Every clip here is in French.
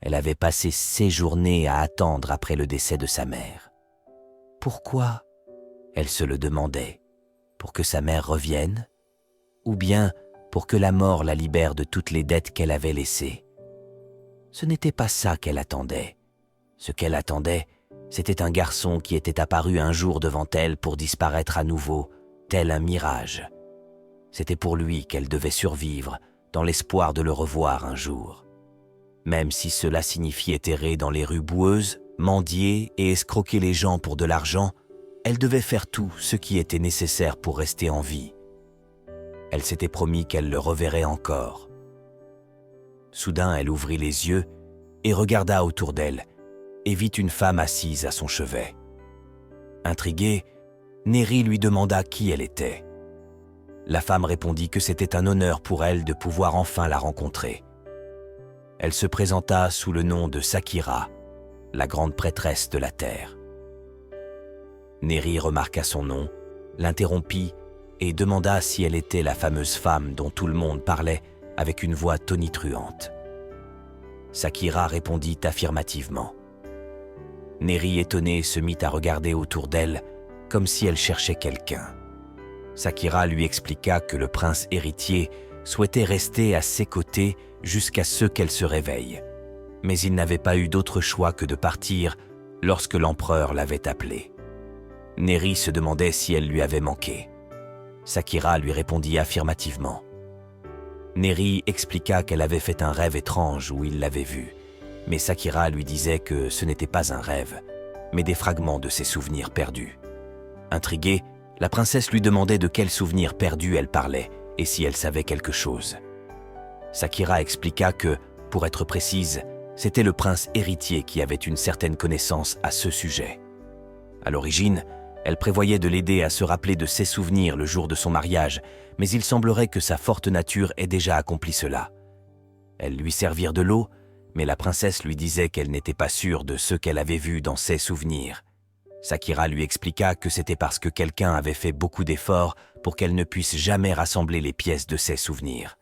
Elle avait passé ses journées à attendre après le décès de sa mère. Pourquoi? Elle se le demandait. Pour que sa mère revienne? Ou bien pour que la mort la libère de toutes les dettes qu'elle avait laissées? Ce n'était pas ça qu'elle attendait. Ce qu'elle attendait, c'était un garçon qui était apparu un jour devant elle pour disparaître à nouveau, tel un mirage. C'était pour lui qu'elle devait survivre, dans l'espoir de le revoir un jour. Même si cela signifiait errer dans les rues boueuses, mendier et escroquer les gens pour de l'argent, elle devait faire tout ce qui était nécessaire pour rester en vie. Elle s'était promis qu'elle le reverrait encore. Soudain, elle ouvrit les yeux et regarda autour d'elle, et vit une femme assise à son chevet. Intriguée, Neri lui demanda qui elle était. La femme répondit que c'était un honneur pour elle de pouvoir enfin la rencontrer. Elle se présenta sous le nom de Sakira, la grande prêtresse de la terre. Neri remarqua son nom, l'interrompit et demanda si elle était la fameuse femme dont tout le monde parlait avec une voix tonitruante. Sakira répondit affirmativement. Neri, étonnée, se mit à regarder autour d'elle comme si elle cherchait quelqu'un. Sakira lui expliqua que le prince héritier souhaitait rester à ses côtés jusqu'à ce qu'elle se réveille. Mais il n'avait pas eu d'autre choix que de partir lorsque l'empereur l'avait appelé. Neri se demandait si elle lui avait manqué. Sakira lui répondit affirmativement. Neri expliqua qu'elle avait fait un rêve étrange où il l'avait vue, mais Sakira lui disait que ce n'était pas un rêve, mais des fragments de ses souvenirs perdus. Intriguée, la princesse lui demandait de quels souvenirs perdus elle parlait et si elle savait quelque chose. Sakira expliqua que, pour être précise, c'était le prince héritier qui avait une certaine connaissance à ce sujet. À l'origine, elle prévoyait de l'aider à se rappeler de ses souvenirs le jour de son mariage, mais il semblerait que sa forte nature ait déjà accompli cela. Elles lui servirent de l'eau, mais la princesse lui disait qu'elle n'était pas sûre de ce qu'elle avait vu dans ses souvenirs. Sakira lui expliqua que c'était parce que quelqu'un avait fait beaucoup d'efforts pour qu'elle ne puisse jamais rassembler les pièces de ses souvenirs.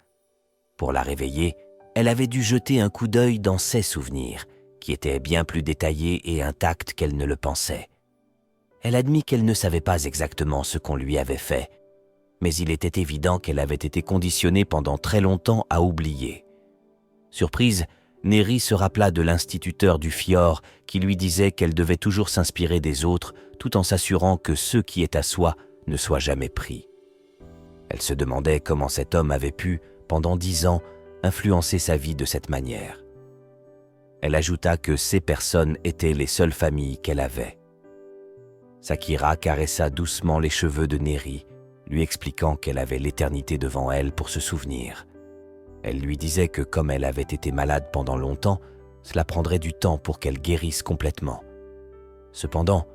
Pour la réveiller, elle avait dû jeter un coup d'œil dans ses souvenirs, qui étaient bien plus détaillés et intacts qu'elle ne le pensait. Elle admit qu'elle ne savait pas exactement ce qu'on lui avait fait, mais il était évident qu'elle avait été conditionnée pendant très longtemps à oublier. Surprise, Neri se rappela de l'instituteur du Fjord qui lui disait qu'elle devait toujours s'inspirer des autres tout en s'assurant que ce qui est à soi ne soit jamais pris. Elle se demandait comment cet homme avait pu, pendant 10 ans, influencer sa vie de cette manière. Elle ajouta que ces personnes étaient les seules familles qu'elle avait. Sakira caressa doucement les cheveux de Neri, lui expliquant qu'elle avait l'éternité devant elle pour se souvenir. Elle lui disait que comme elle avait été malade pendant longtemps, cela prendrait du temps pour qu'elle guérisse complètement. Cependant,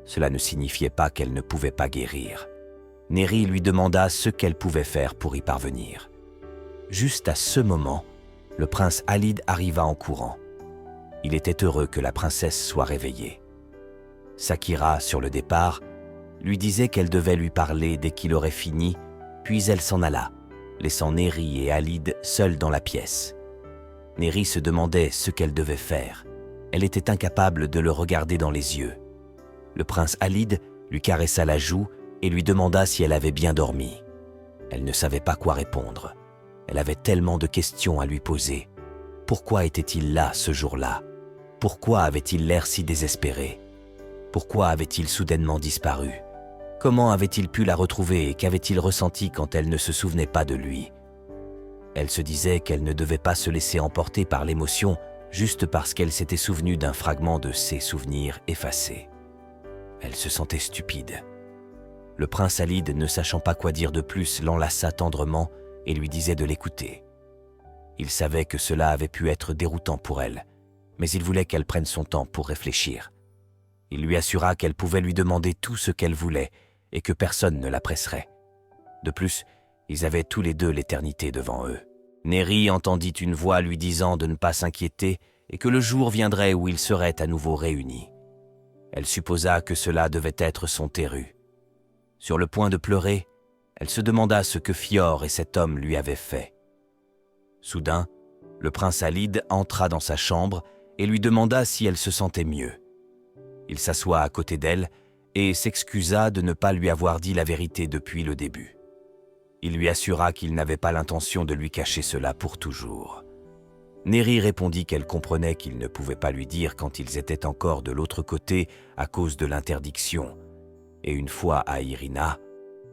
cela ne signifiait pas qu'elle ne pouvait pas guérir. Neri lui demanda ce qu'elle pouvait faire pour y parvenir. Juste à ce moment, le prince Halid arriva en courant. Il était heureux que la princesse soit réveillée. Sakira, sur le départ, lui disait qu'elle devait lui parler dès qu'il aurait fini, puis elle s'en alla, laissant Neri et Halid seuls dans la pièce. Neri se demandait ce qu'elle devait faire. Elle était incapable de le regarder dans les yeux. Le prince Halid lui caressa la joue et lui demanda si elle avait bien dormi. Elle ne savait pas quoi répondre. Elle avait tellement de questions à lui poser. Pourquoi était-il là ce jour-là? Pourquoi avait-il l'air si désespéré? Pourquoi avait-il soudainement disparu? Comment avait-il pu la retrouver et qu'avait-il ressenti quand elle ne se souvenait pas de lui? Elle se disait qu'elle ne devait pas se laisser emporter par l'émotion juste parce qu'elle s'était souvenue d'un fragment de ses souvenirs effacés. Elle se sentait stupide. Le prince Halid, ne sachant pas quoi dire de plus, l'enlaça tendrement et lui disait de l'écouter. Il savait que cela avait pu être déroutant pour elle, mais il voulait qu'elle prenne son temps pour réfléchir. Il lui assura qu'elle pouvait lui demander tout ce qu'elle voulait et que personne ne la presserait. De plus, ils avaient tous les deux l'éternité devant eux. Neri entendit une voix lui disant de ne pas s'inquiéter et que le jour viendrait où ils seraient à nouveau réunis. Elle supposa que cela devait être son Teru. Sur le point de pleurer, elle se demanda ce que Fjord et cet homme lui avaient fait. Soudain, le prince Halid entra dans sa chambre et lui demanda si elle se sentait mieux. Il s'assoit à côté d'elle et s'excusa de ne pas lui avoir dit la vérité depuis le début. Il lui assura qu'il n'avait pas l'intention de lui cacher cela pour toujours. Neri répondit qu'elle comprenait qu'il ne pouvait pas lui dire quand ils étaient encore de l'autre côté à cause de l'interdiction, et une fois à Irina,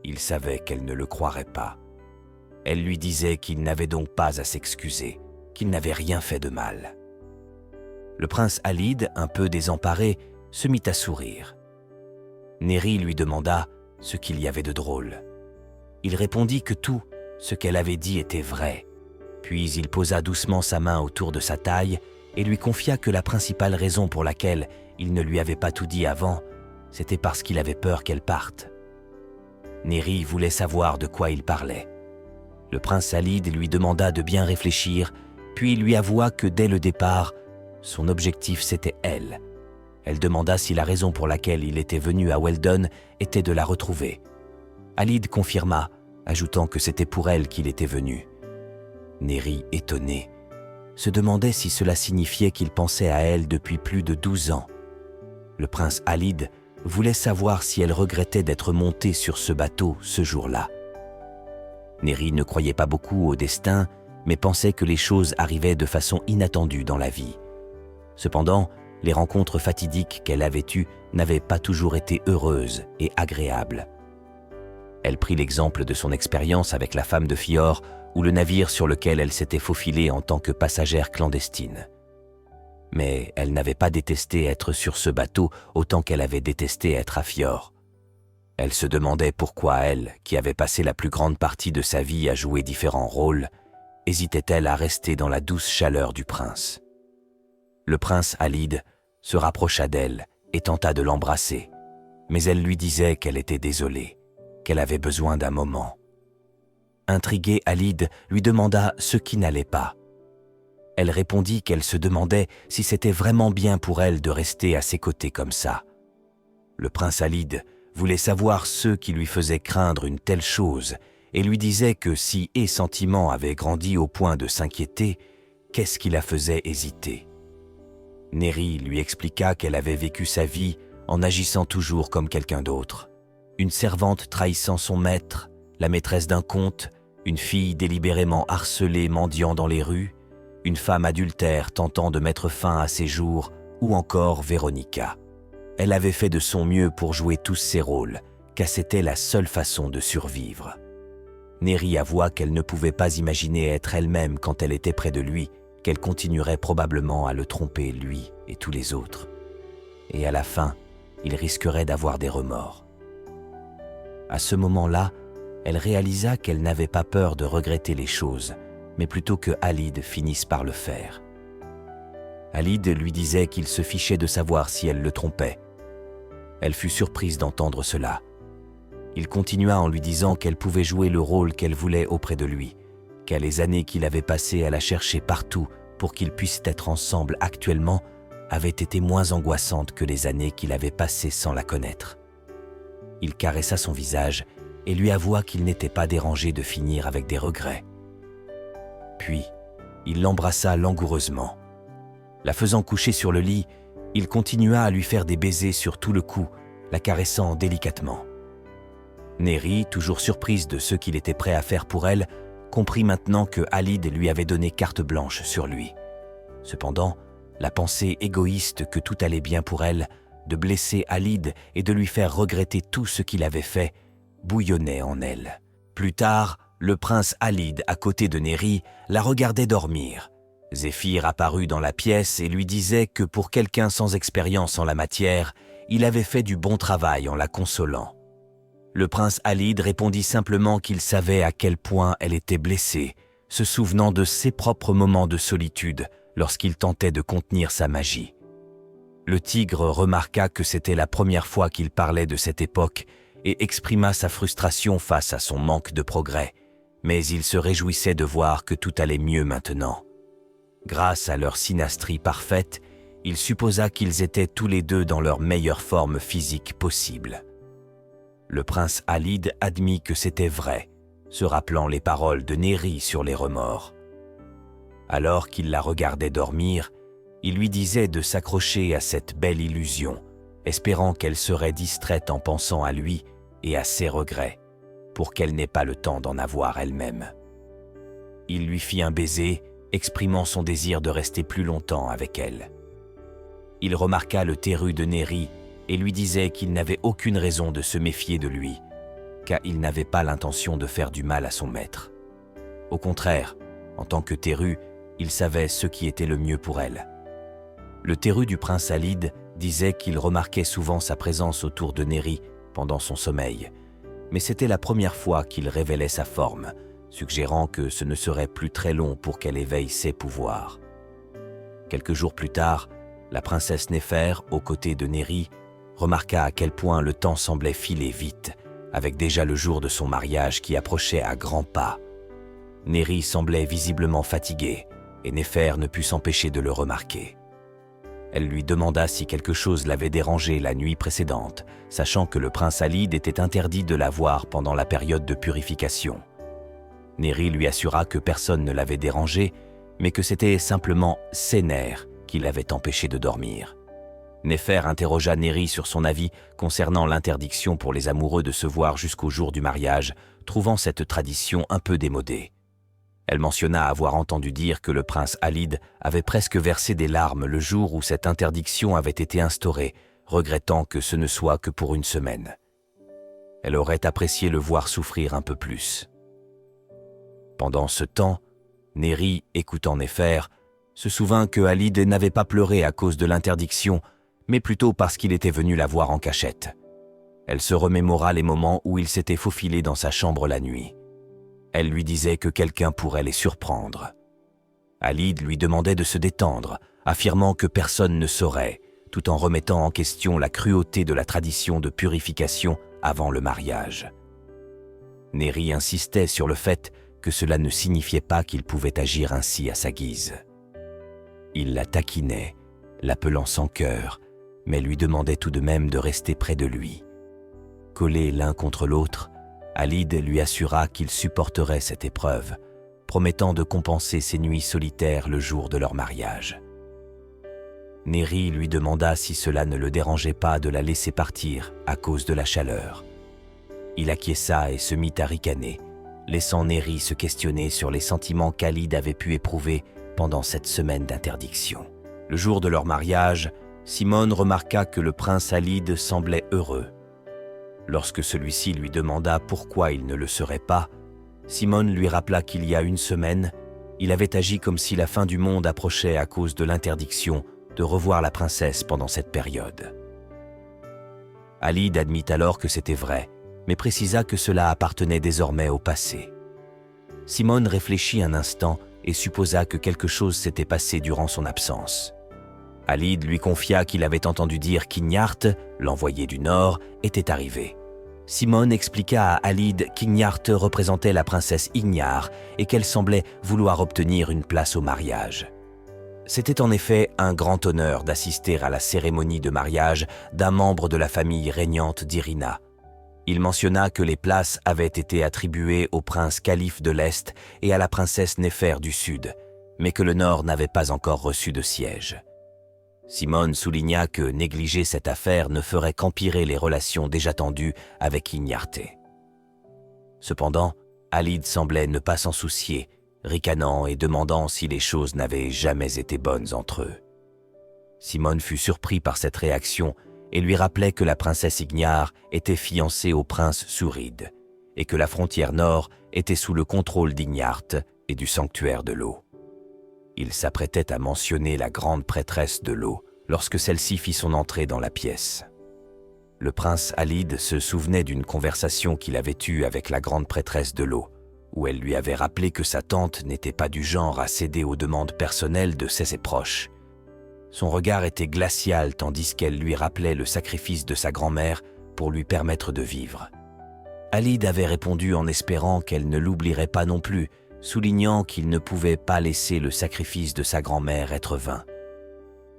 il savait qu'elle ne le croirait pas. Elle lui disait qu'il n'avait donc pas à s'excuser, qu'il n'avait rien fait de mal. Le prince Halid, un peu désemparé, se mit à sourire. Neri lui demanda ce qu'il y avait de drôle. Il répondit que tout ce qu'elle avait dit était vrai. Puis il posa doucement sa main autour de sa taille et lui confia que la principale raison pour laquelle il ne lui avait pas tout dit avant, c'était parce qu'il avait peur qu'elle parte. Neri voulait savoir de quoi il parlait. Le prince Halid lui demanda de bien réfléchir, puis il lui avoua que dès le départ, son objectif c'était elle. Elle demanda si la raison pour laquelle il était venu à Weldon était de la retrouver. Halid confirma, ajoutant que c'était pour elle qu'il était venu. Neri, étonné, se demandait si cela signifiait qu'il pensait à elle depuis plus de 12 ans. Le prince Halid voulait savoir si elle regrettait d'être montée sur ce bateau ce jour-là. Neri ne croyait pas beaucoup au destin, mais pensait que les choses arrivaient de façon inattendue dans la vie. Cependant, les rencontres fatidiques qu'elle avait eues n'avaient pas toujours été heureuses et agréables. Elle prit l'exemple de son expérience avec la femme de Fior ou le navire sur lequel elle s'était faufilée en tant que passagère clandestine. Mais elle n'avait pas détesté être sur ce bateau autant qu'elle avait détesté être à Fior. Elle se demandait pourquoi elle, qui avait passé la plus grande partie de sa vie à jouer différents rôles, hésitait-elle à rester dans la douce chaleur du prince. Le prince Halid se rapprocha d'elle et tenta de l'embrasser, mais elle lui disait qu'elle était désolée, qu'elle avait besoin d'un moment. Intrigué, Halid lui demanda ce qui n'allait pas. Elle répondit qu'elle se demandait si c'était vraiment bien pour elle de rester à ses côtés comme ça. Le prince Halid voulait savoir ce qui lui faisait craindre une telle chose et lui disait que si ses sentiments avaient grandi au point de s'inquiéter, qu'est-ce qui la faisait hésiter? Neri lui expliqua qu'elle avait vécu sa vie en agissant toujours comme quelqu'un d'autre. Une servante trahissant son maître, la maîtresse d'un comte, une fille délibérément harcelée mendiant dans les rues, une femme adultère tentant de mettre fin à ses jours, ou encore Véronica. Elle avait fait de son mieux pour jouer tous ses rôles, car c'était la seule façon de survivre. Neri avoua qu'elle ne pouvait pas imaginer être elle-même quand elle était près de lui, qu'elle continuerait probablement à le tromper, lui et tous les autres. Et à la fin, il risquerait d'avoir des remords. À ce moment-là, elle réalisa qu'elle n'avait pas peur de regretter les choses, mais plutôt que Halid finisse par le faire. Halid lui disait qu'il se fichait de savoir si elle le trompait. Elle fut surprise d'entendre cela. Il continua en lui disant qu'elle pouvait jouer le rôle qu'elle voulait auprès de lui, car les années qu'il avait passées à la chercher partout pour qu'ils puissent être ensemble actuellement avaient été moins angoissantes que les années qu'il avait passées sans la connaître. Il caressa son visage et lui avoua qu'il n'était pas dérangé de finir avec des regrets. Puis, il l'embrassa langoureusement. La faisant coucher sur le lit, il continua à lui faire des baisers sur tout le cou, la caressant délicatement. Neri, toujours surprise de ce qu'il était prêt à faire pour elle, comprit maintenant que Halid lui avait donné carte blanche sur lui. Cependant, la pensée égoïste que tout allait bien pour elle, de blesser Halid et de lui faire regretter tout ce qu'il avait fait, bouillonnait en elle. Plus tard, le prince Halid, à côté de Neri, la regardait dormir. Zéphyr apparut dans la pièce et lui disait que pour quelqu'un sans expérience en la matière, il avait fait du bon travail en la consolant. Le prince Halid répondit simplement qu'il savait à quel point elle était blessée, se souvenant de ses propres moments de solitude lorsqu'il tentait de contenir sa magie. Le tigre remarqua que c'était la première fois qu'il parlait de cette époque et exprima sa frustration face à son manque de progrès, mais il se réjouissait de voir que tout allait mieux maintenant. Grâce à leur synastrie parfaite, il supposa qu'ils étaient tous les deux dans leur meilleure forme physique possible. Le prince Halid admit que c'était vrai, se rappelant les paroles de Neri sur les remords. Alors qu'il la regardait dormir, Il lui disait de s'accrocher à cette belle illusion, espérant qu'elle serait distraite en pensant à lui et à ses regrets, pour qu'elle n'ait pas le temps d'en avoir elle-même. Il lui fit un baiser, exprimant son désir de rester plus longtemps avec elle. Il remarqua le terru de Néri et lui disait qu'il n'avait aucune raison de se méfier de lui, car il n'avait pas l'intention de faire du mal à son maître. Au contraire, en tant que terru, il savait ce qui était le mieux pour elle. Le terru du prince Alide disait qu'il remarquait souvent sa présence autour de Néri pendant son sommeil, mais c'était la première fois qu'il révélait sa forme, suggérant que ce ne serait plus très long pour qu'elle éveille ses pouvoirs. Quelques jours plus tard, la princesse Néfer, aux côtés de Néri, remarqua à quel point le temps semblait filer vite, avec déjà le jour de son mariage qui approchait à grands pas. Néri semblait visiblement fatigué, et Néfer ne put s'empêcher de le remarquer. Elle lui demanda si quelque chose l'avait dérangé la nuit précédente, sachant que le prince Alide était interdit de la voir pendant la période de purification. Néri lui assura que personne ne l'avait dérangé, mais que c'était simplement ses nerfs qui l'avaient empêché de dormir. Néfer interrogea Néri sur son avis concernant l'interdiction pour les amoureux de se voir jusqu'au jour du mariage, trouvant cette tradition un peu démodée. Elle mentionna avoir entendu dire que le prince Alide avait presque versé des larmes le jour où cette interdiction avait été instaurée, regrettant que ce ne soit que pour une semaine. Elle aurait apprécié le voir souffrir un peu plus. Pendant ce temps, Néri, écoutant Néfer, se souvint que Alide n'avait pas pleuré à cause de l'interdiction, mais plutôt parce qu'il était venu la voir en cachette. Elle se remémora les moments où il s'était faufilé dans sa chambre la nuit. Elle lui disait que quelqu'un pourrait les surprendre. Alide lui demandait de se détendre, affirmant que personne ne saurait, tout en remettant en question la cruauté de la tradition de purification avant le mariage. Néri insistait sur le fait que cela ne signifiait pas qu'il pouvait agir ainsi à sa guise. Il la taquinait, l'appelant sans cœur, mais lui demandait tout de même de rester près de lui. Collés l'un contre l'autre, Alide lui assura qu'il supporterait cette épreuve, promettant de compenser ses nuits solitaires le jour de leur mariage. Néri lui demanda si cela ne le dérangeait pas de la laisser partir à cause de la chaleur. Il acquiesça et se mit à ricaner, laissant Néri se questionner sur les sentiments qu'Alide avait pu éprouver pendant cette semaine d'interdiction. Le jour de leur mariage, Simone remarqua que le prince Alide semblait heureux. Lorsque celui-ci lui demanda pourquoi il ne le serait pas, Simone lui rappela qu'il y a une semaine, il avait agi comme si la fin du monde approchait à cause de l'interdiction de revoir la princesse pendant cette période. Alide admit alors que c'était vrai, mais précisa que cela appartenait désormais au passé. Simone réfléchit un instant et supposa que quelque chose s'était passé durant son absence. Alide lui confia qu'il avait entendu dire qu'Ignart, l'envoyé du Nord, était arrivé. Simone expliqua à Alide qu'Ignart représentait la princesse Ignar et qu'elle semblait vouloir obtenir une place au mariage. C'était en effet un grand honneur d'assister à la cérémonie de mariage d'un membre de la famille régnante d'Irina. Il mentionna que les places avaient été attribuées au prince Calife de l'Est et à la princesse Néfer du Sud, mais que le Nord n'avait pas encore reçu de siège. Simone souligna que négliger cette affaire ne ferait qu'empirer les relations déjà tendues avec Ignarte. Cependant, Alide semblait ne pas s'en soucier, ricanant et demandant si les choses n'avaient jamais été bonnes entre eux. Simone fut surpris par cette réaction et lui rappelait que la princesse Ignar était fiancée au prince Souride et que la frontière nord était sous le contrôle d'Ignarte et du sanctuaire de l'eau. Il s'apprêtait à mentionner la grande prêtresse de l'eau lorsque celle-ci fit son entrée dans la pièce. Le prince Alide se souvenait d'une conversation qu'il avait eue avec la grande prêtresse de l'eau, où elle lui avait rappelé que sa tante n'était pas du genre à céder aux demandes personnelles de ses proches. Son regard était glacial tandis qu'elle lui rappelait le sacrifice de sa grand-mère pour lui permettre de vivre. Alide avait répondu en espérant qu'elle ne l'oublierait pas non plus, soulignant qu'il ne pouvait pas laisser le sacrifice de sa grand-mère être vain.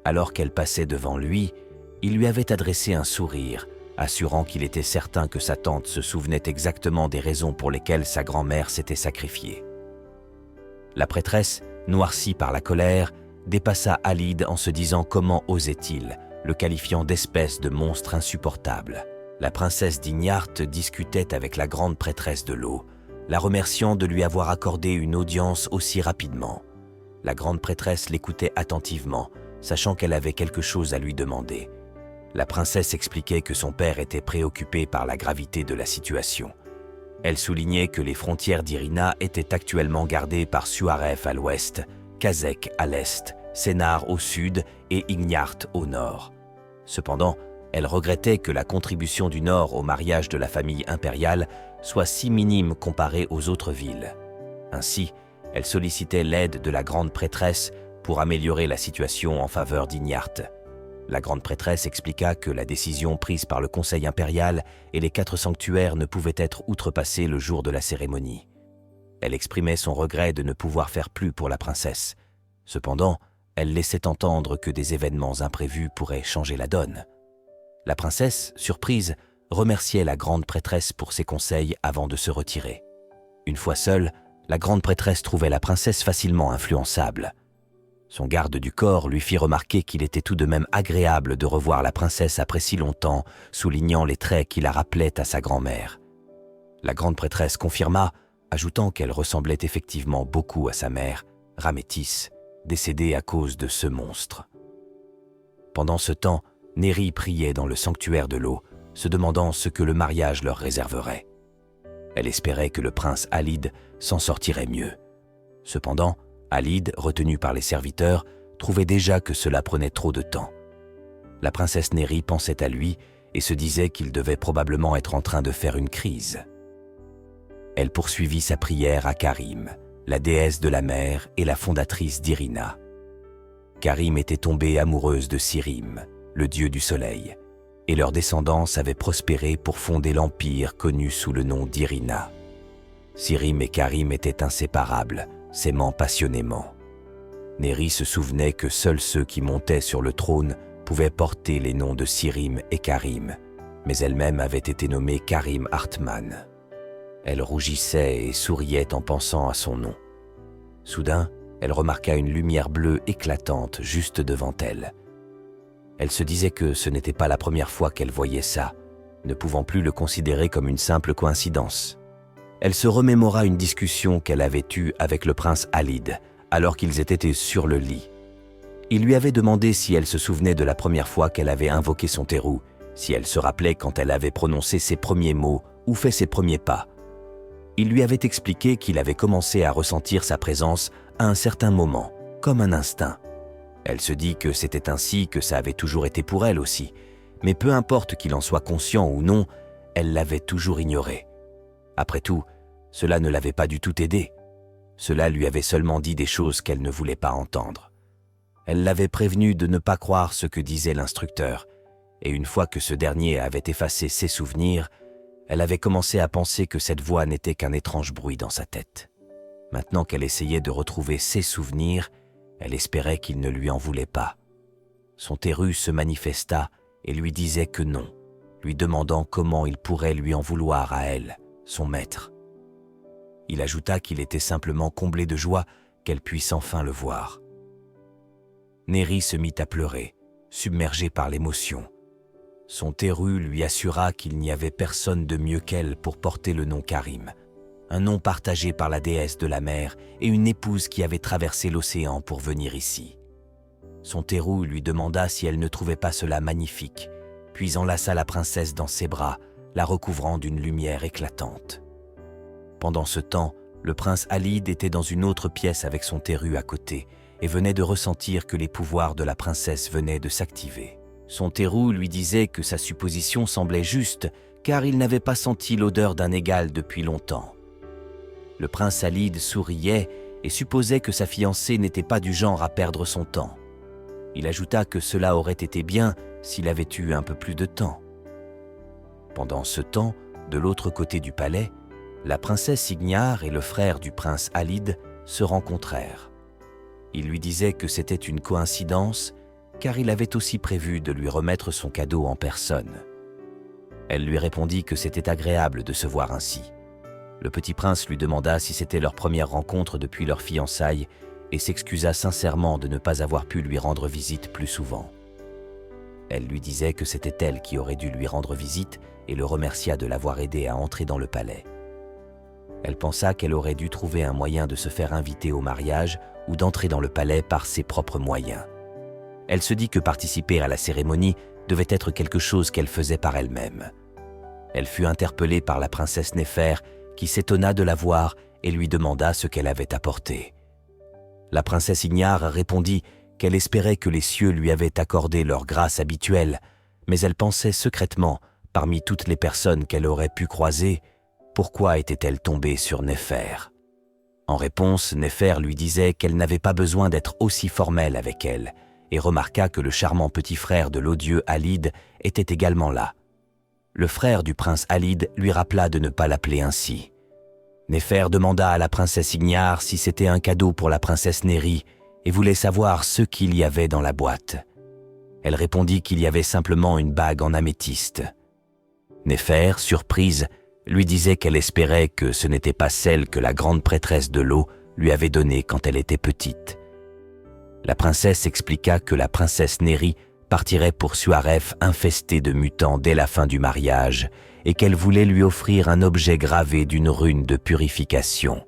Alors qu'elle passait devant lui, il lui avait adressé un sourire, assurant qu'il était certain que sa tante se souvenait exactement des raisons pour lesquelles sa grand-mère s'était sacrifiée. La prêtresse, noircie par la colère, dépassa Alide en se disant comment osait-il, le qualifiant d'espèce de monstre insupportable. La princesse d'Ignarth discutait avec la grande prêtresse de l'eau, la remerciant de lui avoir accordé une audience aussi rapidement. La grande prêtresse l'écoutait attentivement, sachant qu'elle avait quelque chose à lui demander. La princesse expliquait que son père était préoccupé par la gravité de la situation. Elle soulignait que les frontières d'Irina étaient actuellement gardées par Suaref à l'ouest, Kazekh à l'est, Sénar au sud et Ignarth au nord. Cependant, elle regrettait que la contribution du Nord au mariage de la famille impériale soit si minime comparée aux autres villes. Ainsi, elle sollicitait l'aide de la grande prêtresse pour améliorer la situation en faveur d'Ignarth. La grande prêtresse expliqua que la décision prise par le conseil impérial et les 4 sanctuaires ne pouvait être outrepassée le jour de la cérémonie. Elle exprimait son regret de ne pouvoir faire plus pour la princesse. Cependant, elle laissait entendre que des événements imprévus pourraient changer la donne. La princesse, surprise, remerciait la grande prêtresse pour ses conseils avant de se retirer. Une fois seule, la grande prêtresse trouvait la princesse facilement influençable. Son garde du corps lui fit remarquer qu'il était tout de même agréable de revoir la princesse après si longtemps, soulignant les traits qui la rappelaient à sa grand-mère. La grande prêtresse confirma, ajoutant qu'elle ressemblait effectivement beaucoup à sa mère, Ramétis, décédée à cause de ce monstre. Pendant ce temps, Néri priait dans le sanctuaire de l'eau, se demandant ce que le mariage leur réserverait. Elle espérait que le prince Alide s'en sortirait mieux. Cependant, Alide, retenu par les serviteurs, trouvait déjà que cela prenait trop de temps. La princesse Néri pensait à lui et se disait qu'il devait probablement être en train de faire une crise. Elle poursuivit sa prière à Karim, la déesse de la mer et la fondatrice d'Irina. Karim était tombée amoureuse de Sirim, le dieu du soleil, et leur descendance avait prospéré pour fonder l'empire connu sous le nom d'Irina. Sirim et Karim étaient inséparables, s'aimant passionnément. Néri se souvenait que seuls ceux qui montaient sur le trône pouvaient porter les noms de Sirim et Karim, mais elle-même avait été nommée Karim Hartmann. Elle rougissait et souriait en pensant à son nom. Soudain, elle remarqua une lumière bleue éclatante juste devant elle. Elle se disait que ce n'était pas la première fois qu'elle voyait ça, ne pouvant plus le considérer comme une simple coïncidence. Elle se remémora une discussion qu'elle avait eue avec le prince Alide, alors qu'ils étaient sur le lit. Il lui avait demandé si elle se souvenait de la première fois qu'elle avait invoqué son Teru, si elle se rappelait quand elle avait prononcé ses premiers mots ou fait ses premiers pas. Il lui avait expliqué qu'il avait commencé à ressentir sa présence à un certain moment, comme un instinct. Elle se dit que c'était ainsi que ça avait toujours été pour elle aussi, mais peu importe qu'il en soit conscient ou non, elle l'avait toujours ignoré. Après tout, cela ne l'avait pas du tout aidée. Cela lui avait seulement dit des choses qu'elle ne voulait pas entendre. Elle l'avait prévenu de ne pas croire ce que disait l'instructeur, et une fois que ce dernier avait effacé ses souvenirs, elle avait commencé à penser que cette voix n'était qu'un étrange bruit dans sa tête. Maintenant qu'elle essayait de retrouver ses souvenirs, elle espérait qu'il ne lui en voulait pas. Son Teru se manifesta et lui disait que non, lui demandant comment il pourrait lui en vouloir à elle, son maître. Il ajouta qu'il était simplement comblé de joie qu'elle puisse enfin le voir. Néri se mit à pleurer, submergé par l'émotion. Son Teru lui assura qu'il n'y avait personne de mieux qu'elle pour porter le nom Karim, un nom partagé par la déesse de la mer et une épouse qui avait traversé l'océan pour venir ici. Son Teru lui demanda si elle ne trouvait pas cela magnifique, puis enlaça la princesse dans ses bras, la recouvrant d'une lumière éclatante. Pendant ce temps, le prince Alide était dans une autre pièce avec son Teru à côté et venait de ressentir que les pouvoirs de la princesse venaient de s'activer. Son Teru lui disait que sa supposition semblait juste, car il n'avait pas senti l'odeur d'un égal depuis longtemps. Le prince Alide souriait et supposait que sa fiancée n'était pas du genre à perdre son temps. Il ajouta que cela aurait été bien s'il avait eu un peu plus de temps. Pendant ce temps, de l'autre côté du palais, la princesse Ignar et le frère du prince Alide se rencontrèrent. Il lui disait que c'était une coïncidence, car il avait aussi prévu de lui remettre son cadeau en personne. Elle lui répondit que c'était agréable de se voir ainsi. Le petit prince lui demanda si c'était leur première rencontre depuis leur fiançailles, et s'excusa sincèrement de ne pas avoir pu lui rendre visite plus souvent. Elle lui disait que c'était elle qui aurait dû lui rendre visite et le remercia de l'avoir aidé à entrer dans le palais. Elle pensa qu'elle aurait dû trouver un moyen de se faire inviter au mariage ou d'entrer dans le palais par ses propres moyens. Elle se dit que participer à la cérémonie devait être quelque chose qu'elle faisait par elle-même. Elle fut interpellée par la princesse Néfer, qui s'étonna de la voir et lui demanda ce qu'elle avait apporté. La princesse Ignare répondit qu'elle espérait que les cieux lui avaient accordé leur grâce habituelle, mais elle pensait secrètement, parmi toutes les personnes qu'elle aurait pu croiser, pourquoi était-elle tombée sur Néfer? En réponse, Néfer lui disait qu'elle n'avait pas besoin d'être aussi formelle avec elle, et remarqua que le charmant petit frère de l'odieux Alide était également là. Le frère du prince Alide lui rappela de ne pas l'appeler ainsi. Néfer demanda à la princesse Ignare si c'était un cadeau pour la princesse Néri et voulait savoir ce qu'il y avait dans la boîte. Elle répondit qu'il y avait simplement une bague en améthyste. Néfer, surprise, lui disait qu'elle espérait que ce n'était pas celle que la grande prêtresse de l'eau lui avait donnée quand elle était petite. La princesse expliqua que la princesse Néri partirait pour Suaref infestée de mutants dès la fin du mariage et qu'elle voulait lui offrir un objet gravé d'une rune de purification.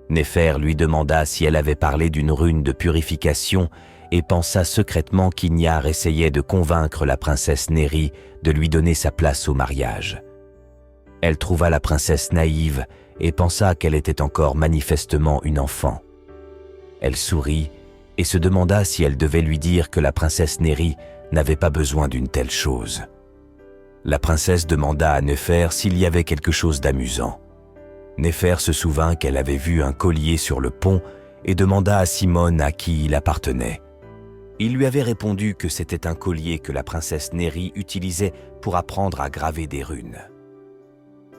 Néfer lui demanda si elle avait parlé d'une rune de purification et pensa secrètement qu'Ignare essayait de convaincre la princesse Néri de lui donner sa place au mariage. Elle trouva la princesse naïve et pensa qu'elle était encore manifestement une enfant. Elle sourit et se demanda si elle devait lui dire que la princesse Néri n'avait pas besoin d'une telle chose. La princesse demanda à Néfer s'il y avait quelque chose d'amusant. Néfer se souvint qu'elle avait vu un collier sur le pont et demanda à Simone à qui il appartenait. Il lui avait répondu que c'était un collier que la princesse Néri utilisait pour apprendre à graver des runes.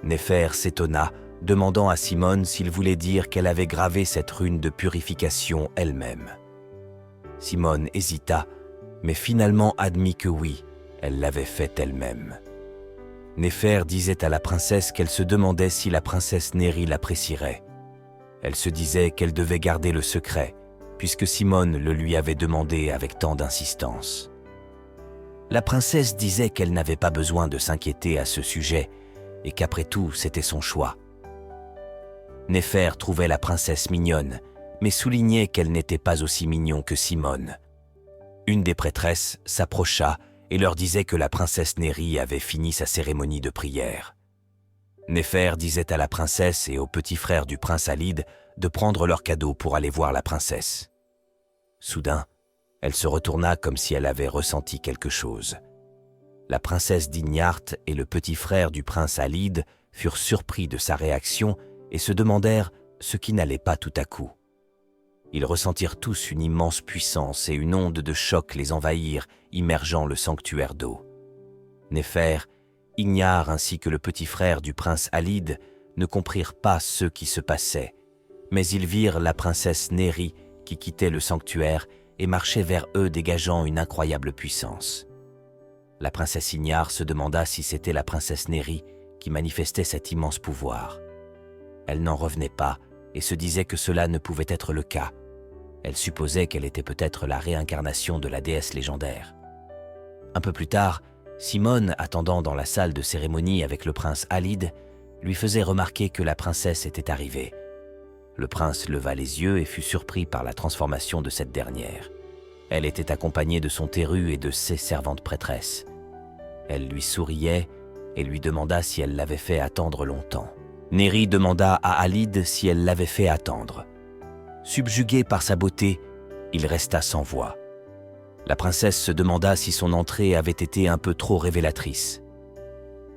Néfer s'étonna, demandant à Simone s'il voulait dire qu'elle avait gravé cette rune de purification elle-même. Simone hésita, mais finalement admit que oui, elle l'avait faite elle-même. Néfer disait à la princesse qu'elle se demandait si la princesse Néri l'apprécierait. Elle se disait qu'elle devait garder le secret, puisque Simone le lui avait demandé avec tant d'insistance. La princesse disait qu'elle n'avait pas besoin de s'inquiéter à ce sujet, et qu'après tout, c'était son choix. Néfer trouvait la princesse mignonne, mais soulignait qu'elle n'était pas aussi mignon que Simone. Une des prêtresses s'approcha et leur disait que la princesse Néri avait fini sa cérémonie de prière. Néfer disait à la princesse et au petit frère du prince Alide de prendre leurs cadeaux pour aller voir la princesse. Soudain, elle se retourna comme si elle avait ressenti quelque chose. La princesse d'Ignart et le petit frère du prince Alide furent surpris de sa réaction et se demandèrent ce qui n'allait pas tout à coup. Ils ressentirent tous une immense puissance et une onde de choc les envahir, immergeant le sanctuaire d'eau. Néfer, Ignare ainsi que le petit frère du prince Alide ne comprirent pas ce qui se passait, mais ils virent la princesse Néri qui quittait le sanctuaire et marchait vers eux dégageant une incroyable puissance. La princesse Ignare se demanda si c'était la princesse Néri qui manifestait cet immense pouvoir. Elle n'en revenait pas et se disait que cela ne pouvait être le cas. Elle supposait qu'elle était peut-être la réincarnation de la déesse légendaire. Un peu plus tard, Simone, attendant dans la salle de cérémonie avec le prince Alide, lui faisait remarquer que la princesse était arrivée. Le prince leva les yeux et fut surpris par la transformation de cette dernière. Elle était accompagnée de son terru et de ses servantes prêtresses. Elle lui souriait et lui demanda si elle l'avait fait attendre longtemps. Néri demanda à Alide si elle l'avait fait attendre. Subjugué par sa beauté, il resta sans voix. La princesse se demanda si son entrée avait été un peu trop révélatrice.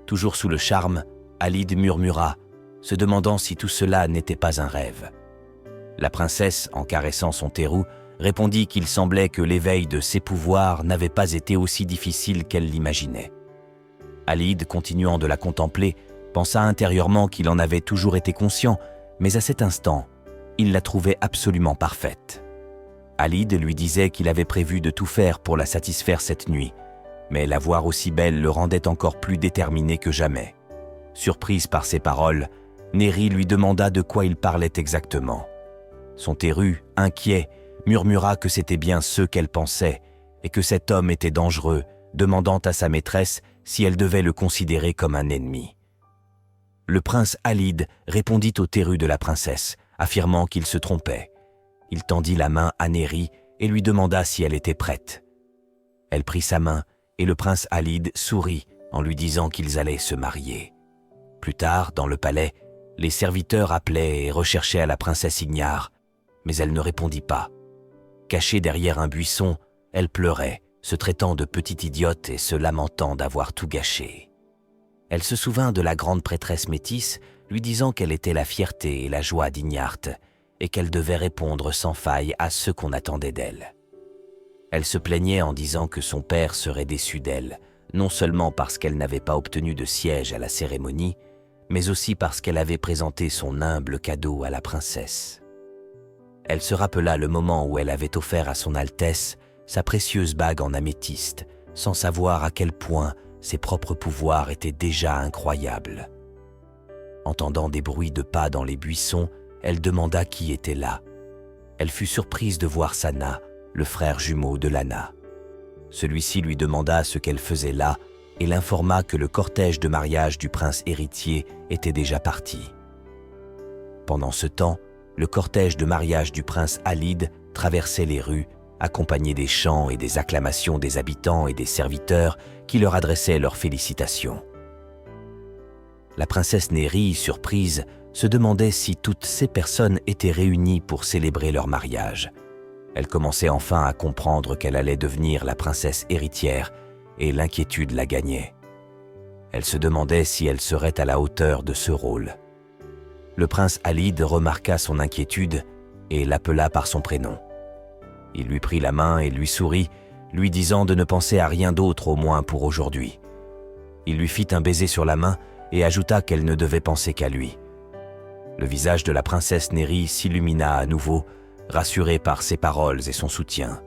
Toujours sous le charme, Alide murmura, se demandant si tout cela n'était pas un rêve. La princesse, en caressant son terrou, répondit qu'il semblait que l'éveil de ses pouvoirs n'avait pas été aussi difficile qu'elle l'imaginait. Alide, continuant de la contempler, pensa intérieurement qu'il en avait toujours été conscient, mais à cet instant, il la trouvait absolument parfaite. Alide lui disait qu'il avait prévu de tout faire pour la satisfaire cette nuit, mais la voir aussi belle le rendait encore plus déterminé que jamais. Surprise par ces paroles, Néri lui demanda de quoi il parlait exactement. Son terru, inquiet, murmura que c'était bien ce qu'elle pensait et que cet homme était dangereux, demandant à sa maîtresse si elle devait le considérer comme un ennemi. Le prince Alide répondit au terru de la princesse, affirmant qu'il se trompait. Il tendit la main à Néri et lui demanda si elle était prête. Elle prit sa main et le prince Alide sourit en lui disant qu'ils allaient se marier. Plus tard, dans le palais, les serviteurs appelaient et recherchaient la princesse Ignare, mais elle ne répondit pas. Cachée derrière un buisson, elle pleurait, se traitant de petite idiote et se lamentant d'avoir tout gâché. Elle se souvint de la grande prêtresse métisse, lui disant qu'elle était la fierté et la joie d'Ignarte, et qu'elle devait répondre sans faille à ce qu'on attendait d'elle. Elle se plaignait en disant que son père serait déçu d'elle, non seulement parce qu'elle n'avait pas obtenu de siège à la cérémonie, mais aussi parce qu'elle avait présenté son humble cadeau à la princesse. Elle se rappela le moment où elle avait offert à son Altesse sa précieuse bague en améthyste, sans savoir à quel point ses propres pouvoirs étaient déjà incroyables. Entendant des bruits de pas dans les buissons, elle demanda qui était là. Elle fut surprise de voir Sana, le frère jumeau de Lana. Celui-ci lui demanda ce qu'elle faisait là et l'informa que le cortège de mariage du prince héritier était déjà parti. Pendant ce temps, le cortège de mariage du prince Alide traversait les rues, accompagné des chants et des acclamations des habitants et des serviteurs qui leur adressaient leurs félicitations. La princesse Néri, surprise, se demandait si toutes ces personnes étaient réunies pour célébrer leur mariage. Elle commençait enfin à comprendre qu'elle allait devenir la princesse héritière et l'inquiétude la gagnait. Elle se demandait si elle serait à la hauteur de ce rôle. Le prince Alide remarqua son inquiétude et l'appela par son prénom. Il lui prit la main et lui sourit, lui disant de ne penser à rien d'autre au moins pour aujourd'hui. Il lui fit un baiser sur la main et ajouta qu'elle ne devait penser qu'à lui. Le visage de la princesse Néri s'illumina à nouveau, rassurée par ses paroles et son soutien.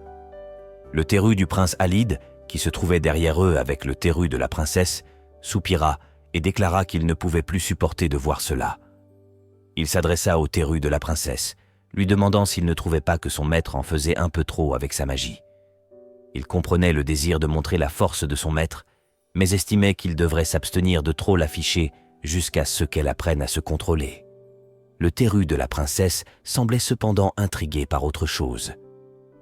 Le terru du prince Alide, qui se trouvait derrière eux avec le terru de la princesse, soupira et déclara qu'il ne pouvait plus supporter de voir cela. Il s'adressa au terru de la princesse, lui demandant s'il ne trouvait pas que son maître en faisait un peu trop avec sa magie. Il comprenait le désir de montrer la force de son maître, mais estimait qu'il devrait s'abstenir de trop l'afficher jusqu'à ce qu'elle apprenne à se contrôler. Le terru de la princesse semblait cependant intrigué par autre chose.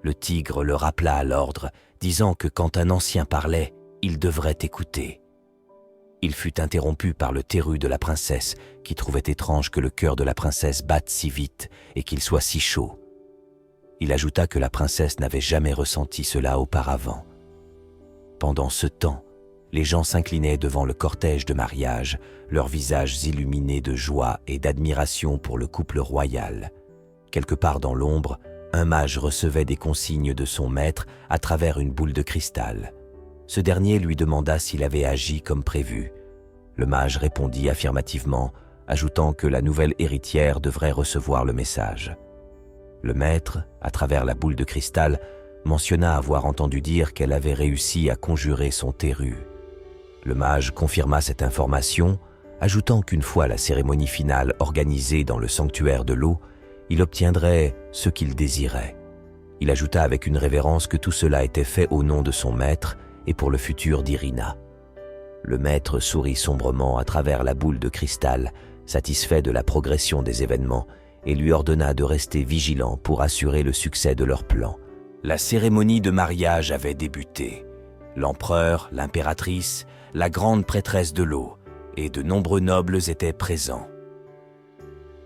Le tigre le rappela à l'ordre, disant que quand un ancien parlait, il devrait écouter. Il fut interrompu par le terru de la princesse, qui trouvait étrange que le cœur de la princesse batte si vite et qu'il soit si chaud. Il ajouta que la princesse n'avait jamais ressenti cela auparavant. Pendant ce temps, les gens s'inclinaient devant le cortège de mariage, leurs visages illuminés de joie et d'admiration pour le couple royal. Quelque part dans l'ombre, un mage recevait des consignes de son maître à travers une boule de cristal. Ce dernier lui demanda s'il avait agi comme prévu. Le mage répondit affirmativement, ajoutant que la nouvelle héritière devrait recevoir le message. Le maître, à travers la boule de cristal, mentionna avoir entendu dire qu'elle avait réussi à conjurer son terru. Le mage confirma cette information, ajoutant qu'une fois la cérémonie finale organisée dans le sanctuaire de l'eau, il obtiendrait ce qu'il désirait. Il ajouta avec une révérence que tout cela était fait au nom de son maître et pour le futur d'Irina. Le maître sourit sombrement à travers la boule de cristal, satisfait de la progression des événements, et lui ordonna de rester vigilant pour assurer le succès de leur plan. La cérémonie de mariage avait débuté. L'empereur, l'impératrice, la grande prêtresse de l'eau et de nombreux nobles étaient présents.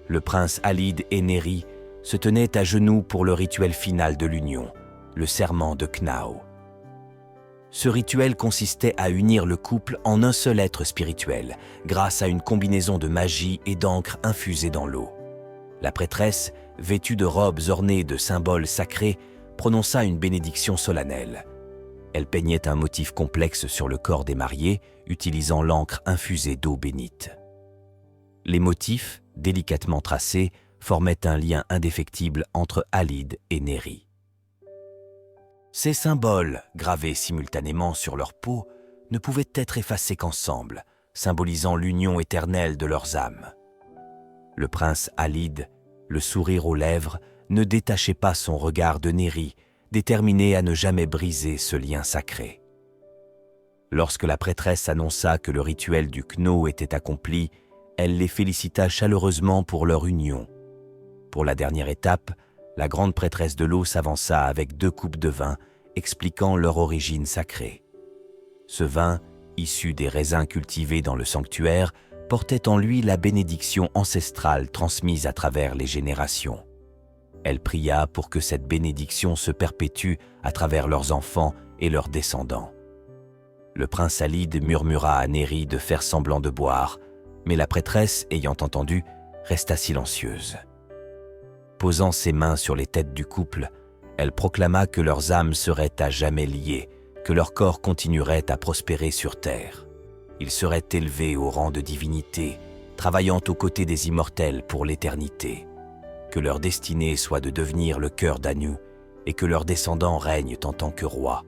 Le prince Alide et Néri se tenaient à genoux pour le rituel final de l'union, le serment de Knao. Ce rituel consistait à unir le couple en un seul être spirituel, grâce à une combinaison de magie et d'encre infusée dans l'eau. La prêtresse, vêtue de robes ornées de symboles sacrés, prononça une bénédiction solennelle. Elle peignait un motif complexe sur le corps des mariés, utilisant l'encre infusée d'eau bénite. Les motifs, délicatement tracés, formaient un lien indéfectible entre Alide et Néri. Ces symboles, gravés simultanément sur leur peau, ne pouvaient être effacés qu'ensemble, symbolisant l'union éternelle de leurs âmes. Le prince Alide, le sourire aux lèvres, ne détachait pas son regard de Néri, déterminée à ne jamais briser ce lien sacré. Lorsque la prêtresse annonça que le rituel du Kno était accompli, elle les félicita chaleureusement pour leur union. Pour la dernière étape, la grande prêtresse de l'eau s'avança avec 2 coupes de vin, expliquant leur origine sacrée. Ce vin, issu des raisins cultivés dans le sanctuaire, portait en lui la bénédiction ancestrale transmise à travers les générations. Elle pria pour que cette bénédiction se perpétue à travers leurs enfants et leurs descendants. Le prince Alide murmura à Néri de faire semblant de boire, mais la prêtresse, ayant entendu, resta silencieuse. Posant ses mains sur les têtes du couple, elle proclama que leurs âmes seraient à jamais liées, que leur corps continuerait à prospérer sur terre. Ils seraient élevés au rang de divinité, travaillant aux côtés des immortels pour l'éternité. Que leur destinée soit de devenir le cœur d'Anu et que leurs descendants règnent en tant que rois.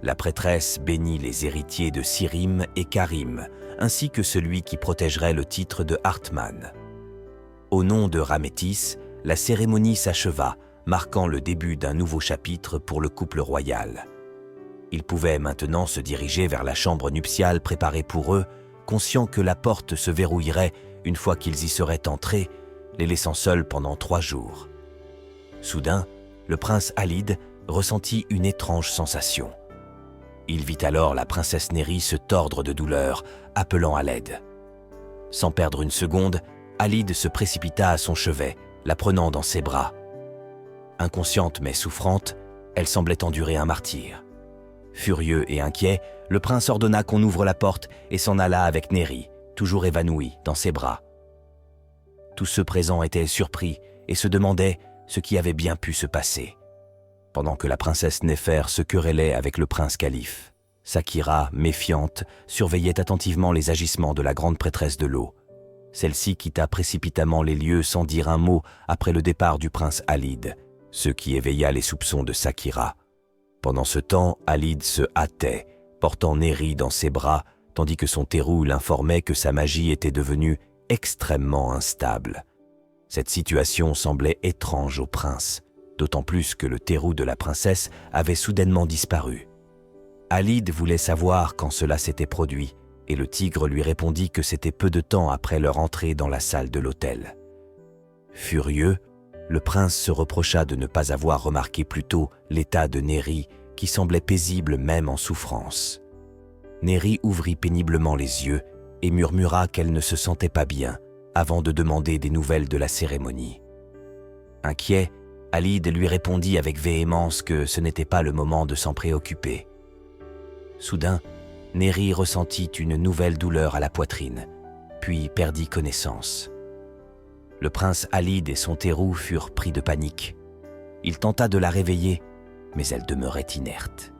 La prêtresse bénit les héritiers de Sirim et Karim, ainsi que celui qui protégerait le titre de Hartmann. Au nom de Ramétis, la cérémonie s'acheva, marquant le début d'un nouveau chapitre pour le couple royal. Ils pouvaient maintenant se diriger vers la chambre nuptiale préparée pour eux, conscients que la porte se verrouillerait une fois qu'ils y seraient entrés, les laissant seuls pendant 3 jours. Soudain, le prince Alide ressentit une étrange sensation. Il vit alors la princesse Néri se tordre de douleur, appelant à l'aide. Sans perdre une seconde, Alide se précipita à son chevet, la prenant dans ses bras. Inconsciente mais souffrante, elle semblait endurer un martyre. Furieux et inquiet, le prince ordonna qu'on ouvre la porte et s'en alla avec Néri, toujours évanouie, dans ses bras. Tous ceux présents étaient surpris et se demandaient ce qui avait bien pu se passer. Pendant que la princesse Néfer se querellait avec le prince calife, Sakira, méfiante, surveillait attentivement les agissements de la grande prêtresse de l'eau. Celle-ci quitta précipitamment les lieux sans dire un mot après le départ du prince Alide, ce qui éveilla les soupçons de Sakira. Pendant ce temps, Alide se hâtait, portant Néri dans ses bras, tandis que son terrou l'informait que sa magie était devenue extrêmement instable. Cette situation semblait étrange au prince, d'autant plus que le terrou de la princesse avait soudainement disparu. Alide voulait savoir quand cela s'était produit, et le tigre lui répondit que c'était peu de temps après leur entrée dans la salle de l'hôtel. Furieux, le prince se reprocha de ne pas avoir remarqué plus tôt l'état de Néri, qui semblait paisible même en souffrance. Néri ouvrit péniblement les yeux et murmura qu'elle ne se sentait pas bien, avant de demander des nouvelles de la cérémonie. Inquiet, Alide lui répondit avec véhémence que ce n'était pas le moment de s'en préoccuper. Soudain, Néri ressentit une nouvelle douleur à la poitrine, puis perdit connaissance. Le prince Alide et son terrou furent pris de panique. Il tenta de la réveiller, mais elle demeurait inerte.